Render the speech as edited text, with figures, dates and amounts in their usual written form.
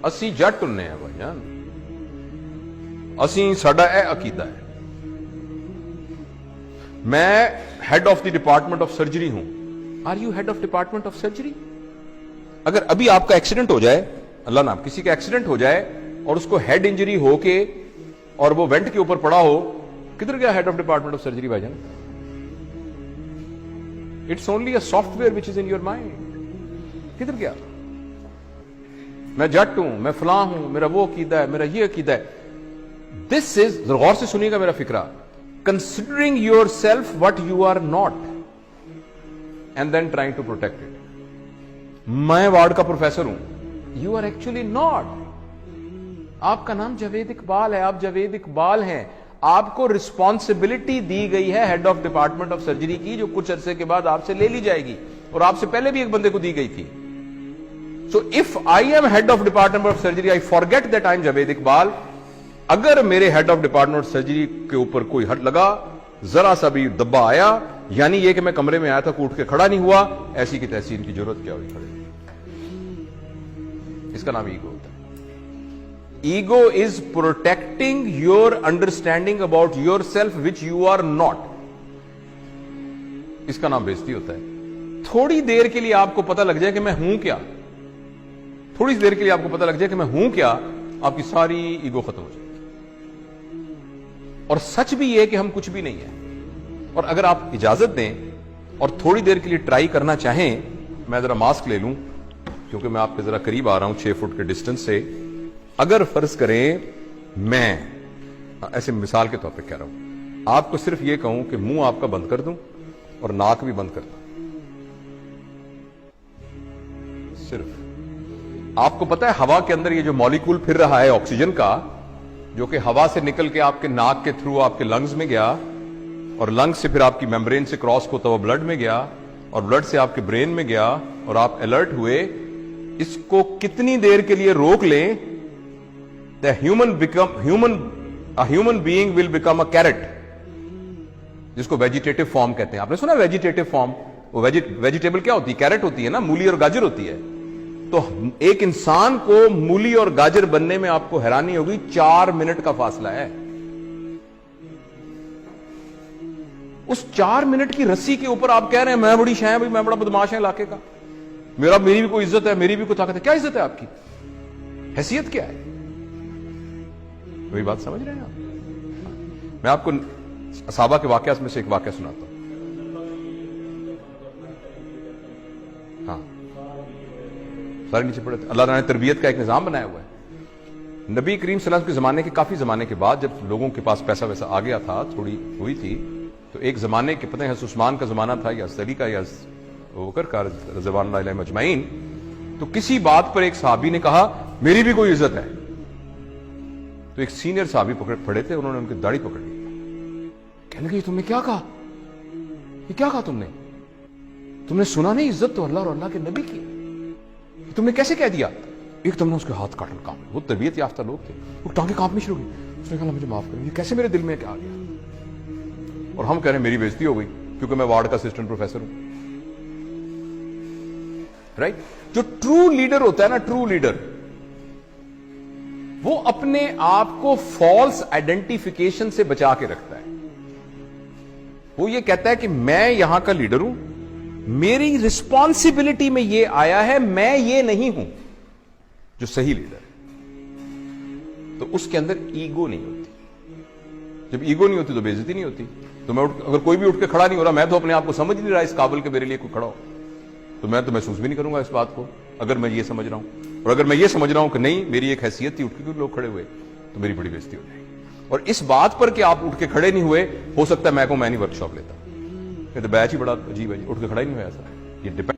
ਅਸੀਂ ਜੱਟ ਹੁੰਨੇ ਆ ਭਾਈਆਂ, ਅਸੀਂ ਸਾਡਾ ਇਹ ਅਕੀਦਾ ਹੈ। मैं head of the department of surgery हूं। Are you head of department of surgery? अगर अभी आपका एक्सीडेंट हो जाए, अल्लाह ना किसी का एक्सीडेंट हो जाए और उसको हेड इंजरी होके और वो वेंट के ऊपर पड़ा हो, किधर गया head of department of surgery भाईजान? It's only a software which is in your mind. किधर गया? मैं जट हूं, मैं फलां हूं, मेरा वो अकीदा है, मेरा ये अकीदा है। दिस इज, गौर से सुनिएगा मेरा फिक्रा, considering yourself what you are not and then trying to protect it। मैं वार्ड का प्रोफेसर हूं, you are actually not। आपका नाम जावेद इकबाल है, आप जावेद इकबाल हैं। आपको रिस्पॉन्सिबिलिटी दी गई है head of department of surgery की, जो कुछ अरसे के बाद आपसे ले ली जाएगी, और आपसे पहले भी एक बंदे को दी गई थी। So if I am head of department of surgery, I forget that I am Javed Iqbal. अगर मेरे हेड ऑफ डिपार्टमेंट सर्जरी के ऊपर कोई हट लगा, जरा सा भी दब्बा आया, यानी ये कि मैं कमरे में आया था, उठ के खड़ा नहीं हुआ, ऐसी की तैसी इनकी जरूरत क्या हुई खड़े? इसका नाम ईगो होता है। Ego is protecting your understanding about your self which you are not. इसका नाम बेइज्जती होता है। थोड़ी देर के लिए आपको पता लग जाए कि मैं हूं क्या, थोड़ी देर के लिए आपको पता लग जाए कि मैं हूं क्या, आपकी सारी ईगो खत्म हो जाए। और सच भी ये कि हम कुछ भी नहीं है। और अगर आप इजाजत दें और थोड़ी देर के लिए ट्राई करना चाहें, मैं जरा मास्क ले लूं क्योंकि मैं आपके जरा करीब आ रहा हूं 6 फुट के डिस्टेंस से। अगर फर्ज करें मैं ऐसे मिसाल के तौर पे कह रहा हूं, आपको सिर्फ ये कहूं कि मुंह आपका बंद कर दूं और नाक भी बंद कर दूं, सिर्फ आपको पता है हवा के अंदर ये जो मॉलिक्यूल फिर रहा है ऑक्सीजन का, जो कि हवा से निकल के आपके नाक के थ्रू आपके लंग्स में गया, और लंग्स से फिर आपकी मेम्ब्रेन से क्रॉस होता हुआ ब्लड में गया, और ब्लड से आपके ब्रेन में गया, और आप अलर्ट हुए। इसको कितनी देर के लिए रोक लें, the human being will become a carrot, जिसको वेजिटेटिव फॉर्म कहते हैं। आपने सुना वेजिटेटिव फॉर्म? वो वेजिटेबल क्या होती है? कैरेट होती है ना, मूली और गाजर होती है। तो एक इंसान को मूली और गाजर बनने में आपको हैरानी होगी, 4 मिनट का फासला है। उस 4 मिनट की रस्सी के ऊपर आप कह रहे हैं मैं बड़ी शाय भाई, मैं बड़ा बदमाश है इलाके का, मेरी भी कोई इज्जत है, मेरी भी कोई ताकत है। क्या इज्जत है आपकी? हैसियत क्या है? वही बात समझ रहे हैं आप? मैं आपको असहाबा के वाकया में से एक वाकया सुनाता हूं। हाँ, सारे नीचे पड़े थे। अल्लाह ने तरबियत का एक निजाम बनाया हुआ है। नबी करीम सल्लल्लाहु अलैहि वसल्लम के जमाने के काफी जमाने के बाद, जब लोगों के पास पैसा वैसा आ गया था, थोड़ी हुई थी, तो एक जमाने के पता है उस्मान का जमाना था या अली का या बकर का रज़वानुल्लाह अलैहिम अजमईन, तो किसी बात पर एक सहाबी ने कहा मेरी भी कोई इज्जत है। तो एक सीनियर सहाबी पड़े थे, उन्होंने उनकी दाढ़ी पकड़ ली। कहने लगे तुमने क्या कहा? ये क्या कहा तुमने सुना नहीं? इज्जत तो अल्लाह और अल्लाह के नबी की, तुमने कैसे कह दिया? एक तुमने उसके हाथ काटन काम, वो तरबियत याफ्ता लोग थे, वो टांगे कांपनी शुरू हुई। उसने कहा मुझे माफ करो, ये कैसे मेरे दिल में क्या आ गया? और हम कह रहे हैं मेरी बेइज्जती हो गई क्योंकि मैं वार्ड का असिस्टेंट प्रोफेसर हूं। राइट? जो ट्रू लीडर होता है ना, ट्रू लीडर, वो अपने आप को फॉल्स आइडेंटिफिकेशन से बचा के रखता है। वो ये कहता है कि मैं यहां का लीडर हूं, मेरी रिस्पॉन्सिबिलिटी में ये आया है, मैं ये नहीं हूं जो सही लीडर है। तो उसके अंदर ईगो नहीं होती। जब ईगो नहीं होती तो बेइज्जती नहीं होती। तो मैं अगर कोई भी उठ के खड़ा नहीं हो रहा, मैं तो अपने आप को समझ नहीं रहा इस काबिल के मेरे लिए कोई खड़ा हो, तो मैं तो महसूस भी नहीं करूंगा इस बात को, अगर मैं ये समझ रहा हूं। और अगर मैं ये समझ रहा हूं कि नहीं मेरी एक हैसियत थी, उठ के लोग खड़े हुए, तो मेरी बड़ी बेइज्जती हो जाएगी। और इस बात पर कि आप उठ के खड़े नहीं हुए, हो सकता है मैं नहीं वर्कशॉप लेता, ये तो बैच ही बड़ा अजीब है, उठ के खड़ा ही नहीं हुआ ऐसा। ये डिपेंड